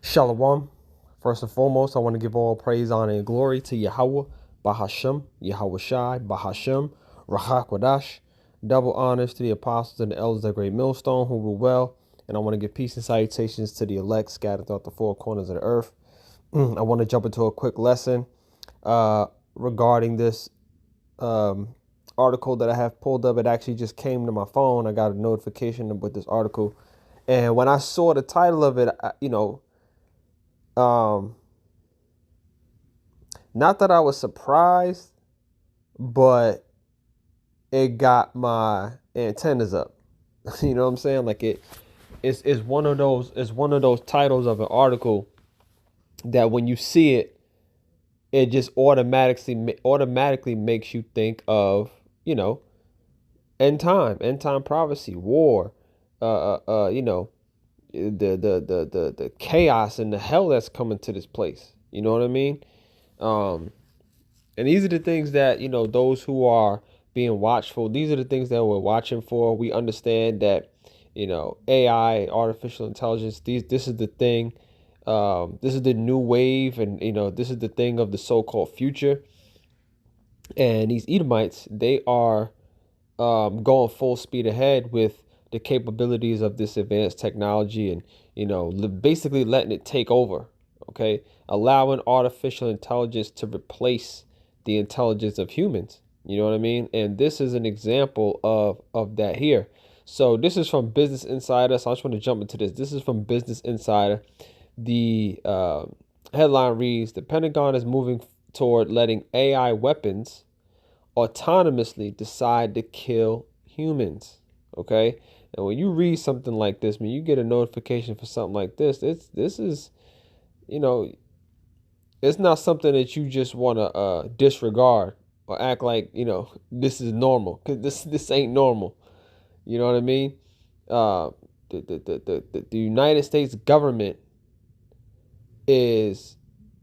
Shalom. First and foremost, I want to give all praise, honor, and glory to Yahweh, Bahashem, YAHAWASHI, Bahashem, Rahakwadash. Double honors to the apostles and the elders of the great Millstone who rule well. And I want to give peace and salutations to the elect scattered throughout the four corners of the earth. I want to jump into a quick lesson regarding this article that I have pulled up. It actually just came to my phone. I got a notification with this article. And when I saw the title of it, not that I was surprised, but it got my antennas up. You know what I'm saying? Like it's one of those titles of an article that when you see it, it just automatically makes you think of, end time prophecy, war, the chaos and the hell that's coming to this place. You know what I mean? And these are the things that, those who are being watchful, these are the things that we're watching for. We understand that, AI, artificial intelligence, this is the thing. This is the new wave, and, this is the thing of the so-called future. And these Edomites, they are going full speed ahead with the capabilities of this advanced technology and, basically letting it take over. Okay. Allowing artificial intelligence to replace the intelligence of humans. You know what I mean? And this is an example of that here. So this is from Business Insider. So I just want to jump into this. This is from Business Insider. The headline reads, the Pentagon is moving toward letting AI weapons autonomously decide to kill humans. Okay. And when you read something like this, when you get a notification for something like this, this is, it's not something that you just want to disregard or act like, this is normal, because this ain't normal. You know what I mean? The United States government is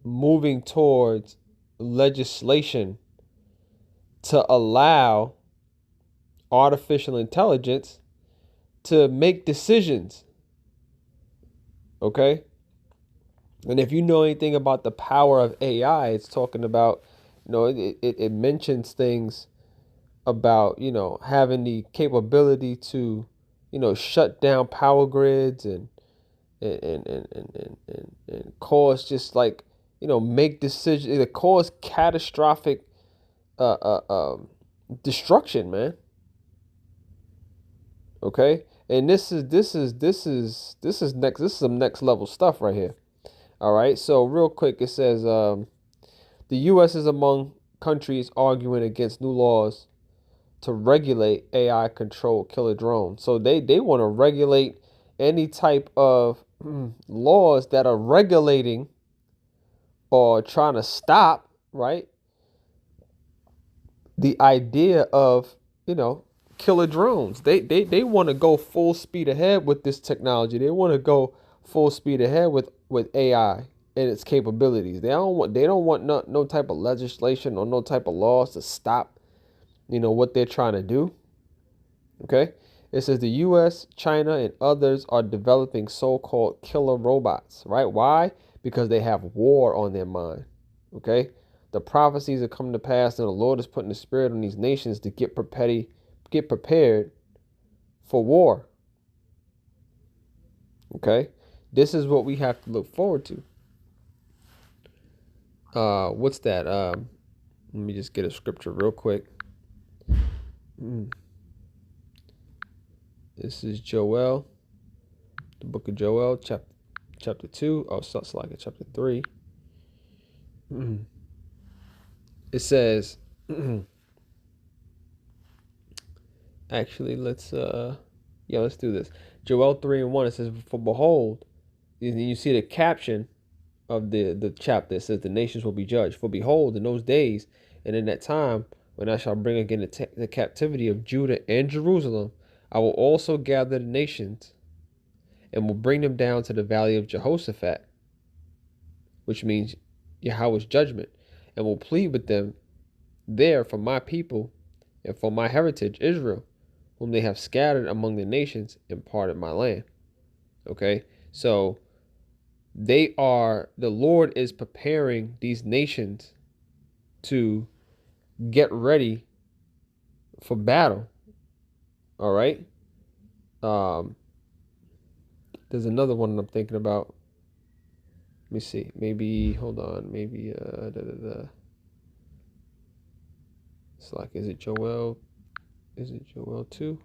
moving towards legislation to allow artificial intelligence to make decisions. Okay? And if you know anything about the power of AI, it's talking about, it mentions things about, having the capability to, shut down power grids and cause just like, make decisions, it cause catastrophic destruction, man. Okay? And this is some next level stuff right here. All right. So real quick, it says the U.S. is among countries arguing against new laws to regulate AI controlled killer drones. So they want to regulate any type of laws that are regulating or trying to stop, right, the idea of, killer drones. They want to go full speed ahead with this technology. They want to go full speed ahead with AI and its capabilities. They don't want no type of legislation or no type of laws to stop, what they're trying to do. Okay? It says the US, China, and others are developing so-called killer robots, right? Why? Because they have war on their mind. Okay? The prophecies are coming to pass, and the Lord is putting the spirit on these nations to get prepared for war. Okay? This is what we have to look forward to. What's that? Let me just get a scripture real quick. This is Joel, the book of Joel, chapter 2. Oh, it's like chapter 3. It says, actually, let's do this. Joel 3:1. It says, for behold, and you see the caption of the chapter. It says, the nations will be judged. For behold, in those days and in that time, when I shall bring again the captivity of Judah and Jerusalem, I will also gather the nations and will bring them down to the valley of Jehoshaphat, which means Yahweh's judgment, and will plead with them there for my people and for my heritage, Israel, whom they have scattered among the nations and parted my land. Okay, so the Lord is preparing these nations to get ready for battle. All right. Um, there's another one I'm thinking about. Let me see. Maybe hold on. Maybe It's like, is it Joel? Is it Joel 2?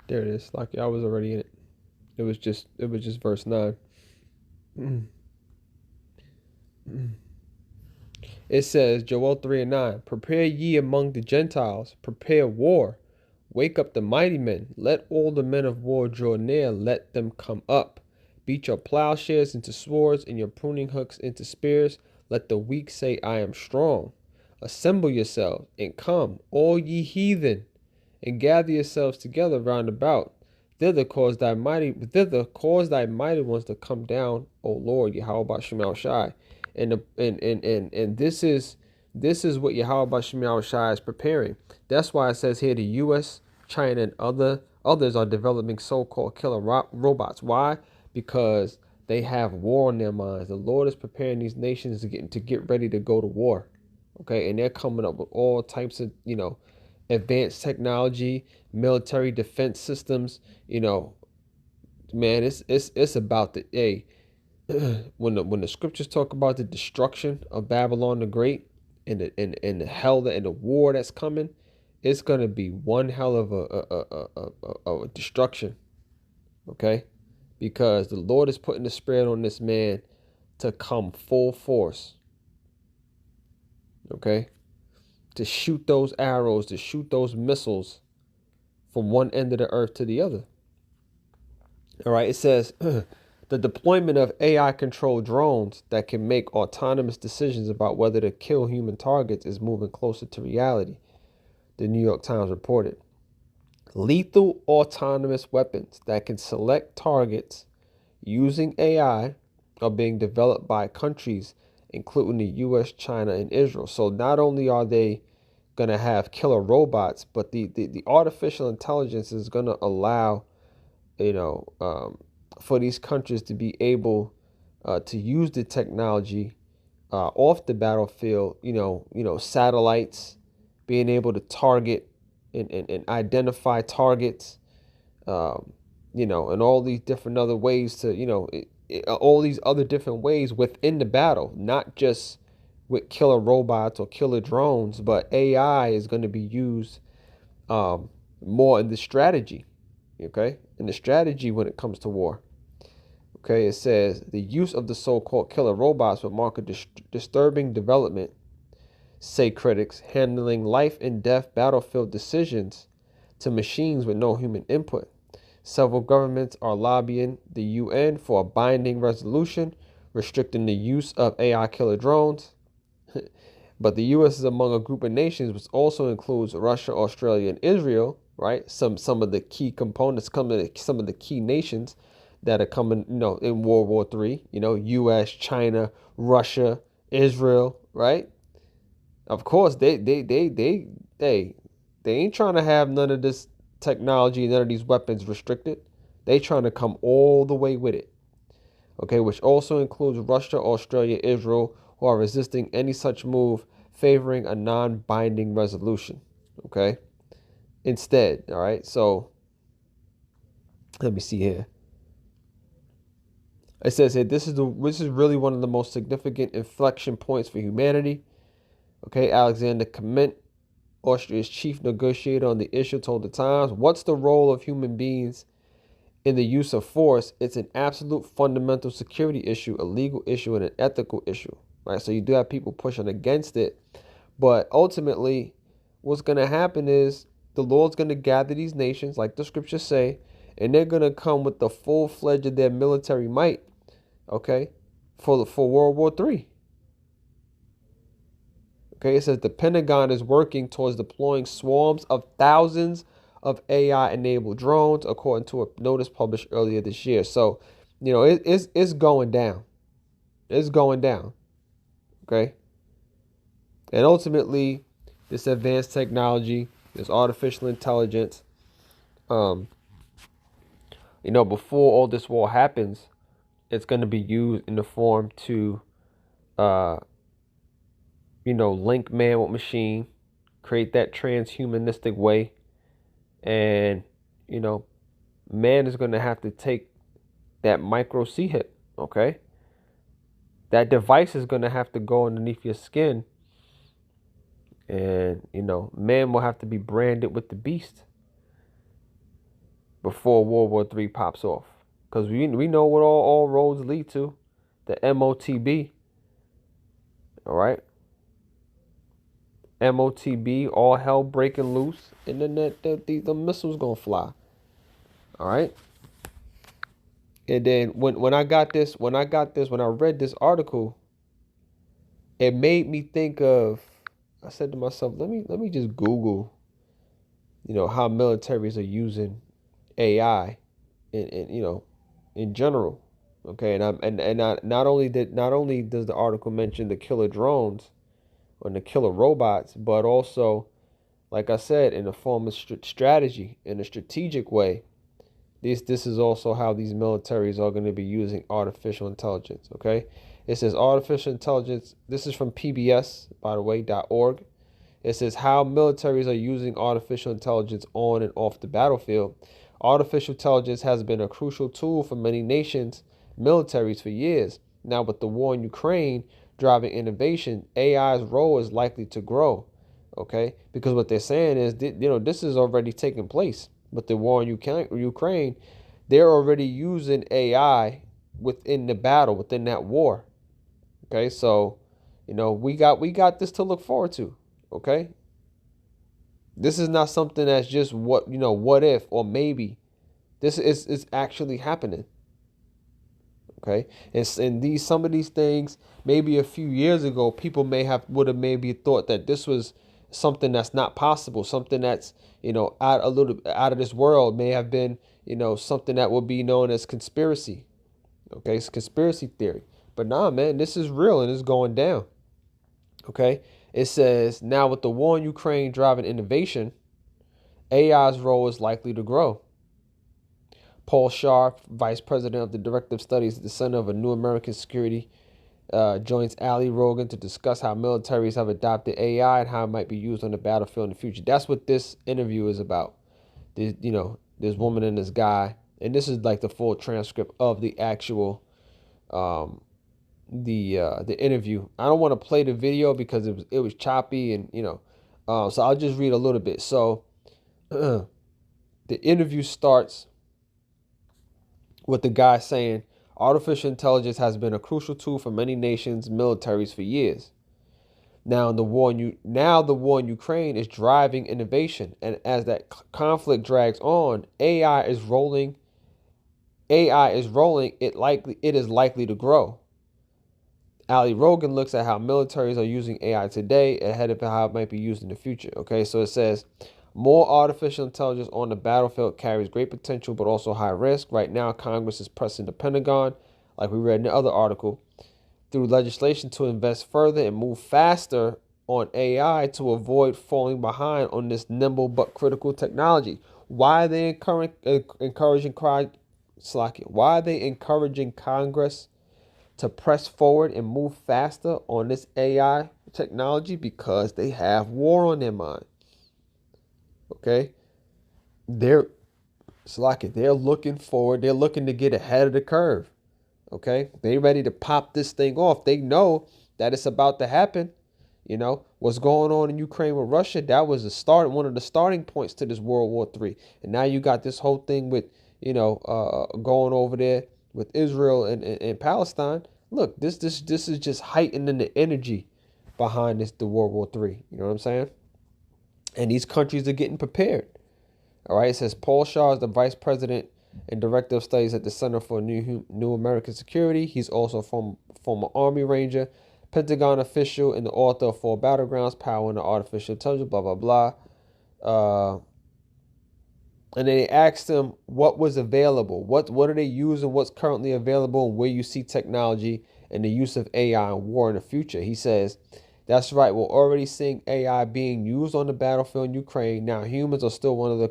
There it is. Like I was already in it. It was just verse 9. It says, Joel 3 and 9, prepare ye among the Gentiles, prepare war, wake up the mighty men, let all the men of war draw near, let them come up. Beat your plowshares into swords and your pruning hooks into spears. Let the weak say, I am strong. Assemble yourselves and come, all ye heathen, and gather yourselves together round about. Thither cause thy mighty ones to come down, O Lord, YAHAWASHI. And this is what YAHAWASHI is preparing. That's why it says here the US, China, and others are developing so-called killer robots. Why? Because they have war on their minds. The Lord is preparing these nations to get ready to go to war. Okay, and they're coming up with all types of, advanced technology, military defense systems. Man, it's about the when the scriptures talk about the destruction of Babylon the Great and the hell and the war that's coming, it's gonna be one hell of a destruction. Okay, because the Lord is putting the spirit on this man to come full force. Okay, to shoot those arrows, to shoot those missiles from one end of the earth to the other. All right, it says the deployment of AI-controlled drones that can make autonomous decisions about whether to kill human targets is moving closer to reality, the New York Times reported. Lethal autonomous weapons that can select targets using AI are being developed by countries including the US, China, and Israel. So not only are they going to have killer robots, but the artificial intelligence is going to allow, for these countries to be able to use the technology off the battlefield, satellites, being able to target and identify targets, and all these different other ways to, all these other different ways within the battle, not just with killer robots or killer drones, but AI is going to be used more in the strategy, okay? In the strategy when it comes to war. Okay, it says the use of the so-called killer robots would mark a disturbing development, say critics, handling life and death battlefield decisions to machines with no human input. Several governments are lobbying the UN for a binding resolution restricting the use of AI killer drones. But the U.S. is among a group of nations which also includes Russia, Australia, and Israel, right? Some of the key components, some of the key nations that are coming, in World War III, U.S., China, Russia, Israel, right? Of course, they ain't trying to have none of this technology, none of these weapons restricted. They trying to come all the way with it. Okay, which also includes Russia, Australia, Israel, who are resisting any such move, favoring a non-binding resolution. Okay, instead, all right. So let me see here. It says here, this is really one of the most significant inflection points for humanity. Okay, Alexander Clement, Austria's chief negotiator on the issue, told the Times, "What's the role of human beings in the use of force? It's an absolute fundamental security issue, a legal issue, and an ethical issue." Right? So you do have people pushing against it, but ultimately, what's going to happen is the Lord's going to gather these nations, like the scriptures say, and they're going to come with the full-fledged of their military might. Okay, for World War III. Okay, it says the Pentagon is working towards deploying swarms of thousands of AI-enabled drones, according to a notice published earlier this year. So it's going down. It's going down. Okay. And ultimately, this advanced technology, this artificial intelligence, um, before all this war happens, it's going to be used in the form to, uh, link man with machine, create that transhumanistic way, and you know, man is going to have to take that micro C hit. Okay, that device is going to have to go underneath your skin, and man will have to be branded with the beast before World War III pops off. Because we know what all roads lead to, the MOTB. All right, MOTB, all hell breaking loose, and then the missiles gonna fly. All right, and then when I read this article, it made me think of. I said to myself, let me just Google, how militaries are using AI, in general. Okay, not only does the article mention the killer drones or the killer robots, but also, like I said, in the form of strategy, in a strategic way. This is also how these militaries are going to be using artificial intelligence. Okay, it says artificial intelligence. This is from PBS, by the way, .org. It says how militaries are using artificial intelligence on and off the battlefield. Artificial intelligence has been a crucial tool for many nations' militaries for years. Now, with the war in Ukraine driving innovation, AI's role is likely to grow. Okay, because what they're saying is, this is already taking place. With the war in Ukraine, they're already using AI within the battle, within that war. Okay, so we got this to look forward to. Okay, this is not something that's just what if or maybe. This is actually happening. Okay, and some of these things, maybe a few years ago, people would have maybe thought that this was something that's not possible, something that's out of this world, may have been something that would be known as conspiracy. Okay, it's conspiracy theory. But nah, man, this is real and it's going down. Okay, it says now with the war in Ukraine driving innovation, AI's role is likely to grow. Paul Scharf, vice president of the Director of Studies at the Center of a New American Security, joins Ali Rogan to discuss how militaries have adopted AI and how it might be used on the battlefield in the future. That's what this interview is about. This woman and this guy, and this is like the full transcript of the actual the interview. I don't want to play the video because it was choppy and so I'll just read a little bit. So the interview starts with the guy saying artificial intelligence has been a crucial tool for many nations' militaries for years. Now the war in Ukraine is driving innovation, and as that conflict drags on, AI is rolling. It is likely to grow. Ali Rogan looks at how militaries are using AI today ahead of how it might be used in the future. Okay, so it says more artificial intelligence on the battlefield carries great potential, but also high risk. Right now, Congress is pressing the Pentagon, like we read in the other article, through legislation to invest further and move faster on AI to avoid falling behind on this nimble but critical technology. Why are they encouraging Congress to press forward and move faster on this AI technology? Because they have war on their mind. Okay, they're looking forward. They're looking to get ahead of the curve. Okay, they ready to pop this thing off. They know that it's about to happen. What's going on in Ukraine with Russia, that was one of the starting points to this World War III. And now you got this whole thing with going over there with Israel and Palestine. Look, this is just heightening the energy behind the World War III. You know what I'm saying? And these countries are getting prepared. All right. It says Paul Shaw is the vice president and director of studies at the Center for New American Security. He's also a former Army Ranger, Pentagon official, and the author of Four Battlegrounds: Power and Artificial Intelligence. Blah blah blah. And then they asked him what was available, what are they using, what's currently available, and where you see technology and the use of AI in war in the future. He says, that's right, we're already seeing AI being used on the battlefield in Ukraine. Now humans are still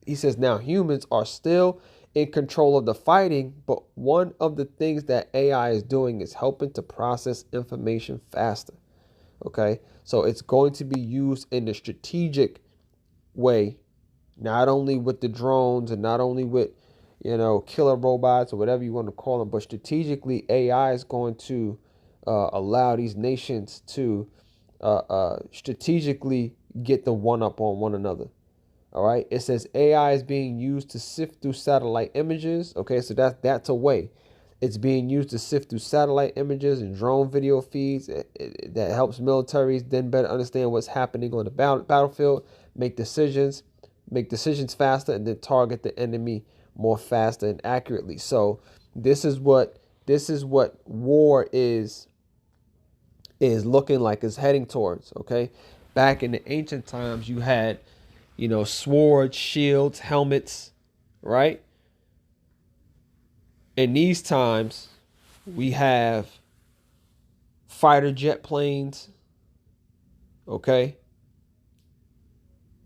he says now humans are still in control of the fighting, but one of the things that AI is doing is helping to process information faster. Okay, so it's going to be used in a strategic way, not only with the drones and not only with, killer robots or whatever you want to call them, but strategically, AI is going to allow these nations to strategically get the one up on one another. All right. It says AI is being used to sift through satellite images. Okay, so that's a way. It's being used to sift through satellite images and drone video feeds. That helps militaries then better understand what's happening on the battlefield, make decisions faster, and then target the enemy more faster and accurately. So this is what war is looking like, is heading towards. Okay, back in the ancient times, you had swords, shields, helmets, right? In these times, we have fighter jet planes, okay?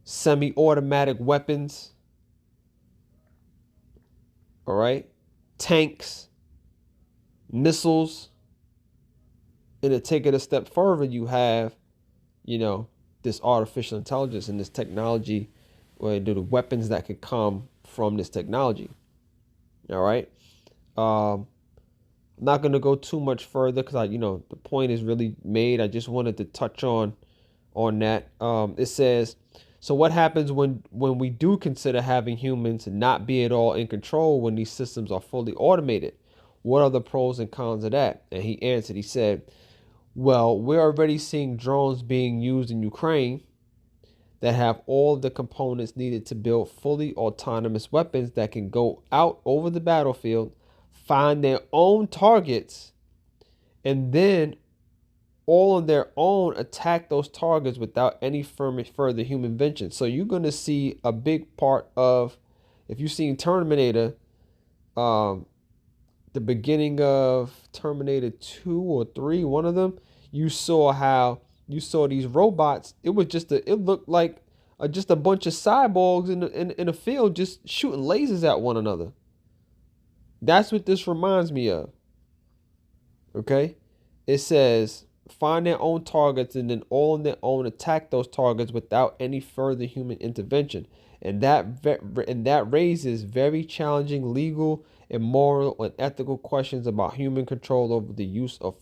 Semi-automatic weapons, all right? Tanks, missiles. And to take it a step further, you have, this artificial intelligence and this technology, or the weapons that could come from this technology. All right. I'm not going to go too much further because the point is really made. I just wanted to touch on that. It says, so what happens when we do consider having humans not be at all in control when these systems are fully automated? What are the pros and cons of that? And he answered, he said, well, we're already seeing drones being used in Ukraine that have all the components needed to build fully autonomous weapons that can go out over the battlefield, find their own targets, and then all on their own attack those targets without any further human intervention. So you're going to see a big part of, if you've seen Terminator, the beginning of Terminator 2 or 3, one of them, you saw these robots. It looked like just a bunch of cyborgs in a field just shooting lasers at one another. That's what this reminds me of. Okay? It says find their own targets and then all on their own attack those targets without any further human intervention. And that raises very challenging legal and moral and ethical questions about human control over the use of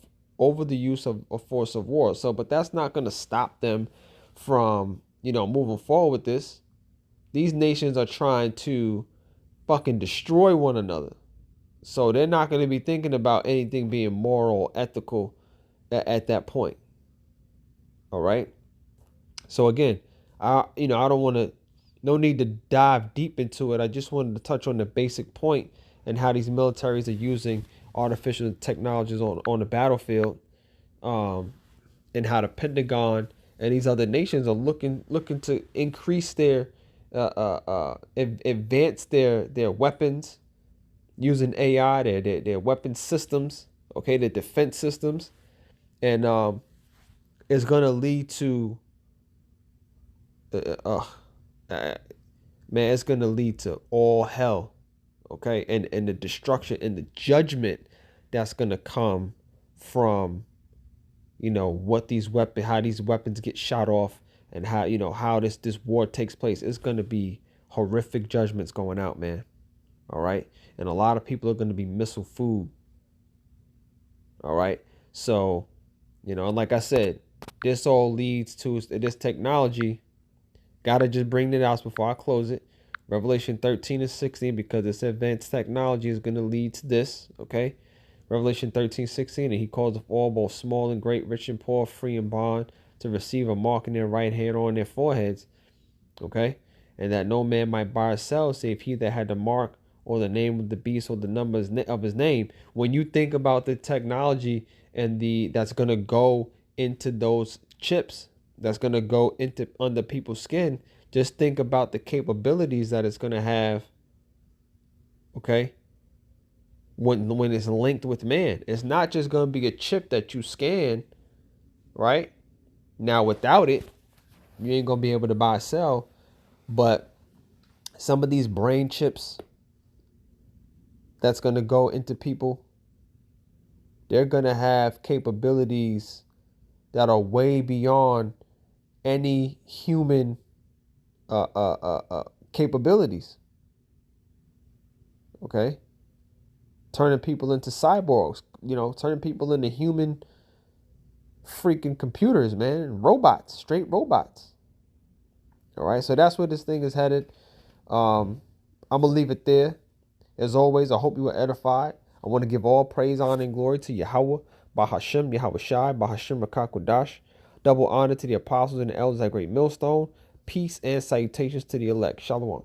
force of war. So, but that's not going to stop them from, moving forward with this. These nations are trying to fucking destroy one another. So they're not going to be thinking about anything being moral, ethical at that point. All right. So again, I don't want to, no need to dive deep into it. I just wanted to touch on the basic point and how these militaries are using artificial technologies on the battlefield, and how the Pentagon and these other nations are looking to increase their advance their weapons using AI, their weapon systems, okay, their defense systems, and it's gonna lead to man, it's gonna lead to all hell, okay, and the destruction and the judgment that's gonna come from how these weapons get shot off, and how this war takes place. It's gonna be horrific judgments going out, man. All right, and a lot of people are gonna be missile food. All right, so and like I said, this all leads to this technology. Gotta just bring it out before I close it. Revelation 13 and 16, because this advanced technology is going to lead to this, okay? Revelation 13:16, and he calls of all, both small and great, rich and poor, free and bond, to receive a mark in their right hand or on their foreheads, okay? And that no man might buy or sell, save he that had the mark or the name of the beast or the number of his name. When you think about the technology and that's going to go into those chips, that's going to go into under people's skin, just think about the capabilities that it's going to have, okay, when it's linked with man. It's not just going to be a chip that you scan, right? Now, without it, you ain't going to be able to buy or sell. But some of these brain chips that's going to go into people, they're going to have capabilities that are way beyond any human capabilities. Okay? Turning people into cyborgs, turning people into human freaking computers, man. Robots, straight robots. All right, so that's where this thing is headed. I'm going to leave it there. As always, I hope you were edified. I want to give all praise, honor, and glory to Yahweh, Bahashem, Yahawashai, Bahashem, Rakakwadash. Double honor to the apostles and the elders at Great Millstone. Peace and salutations to the elect. Shalom.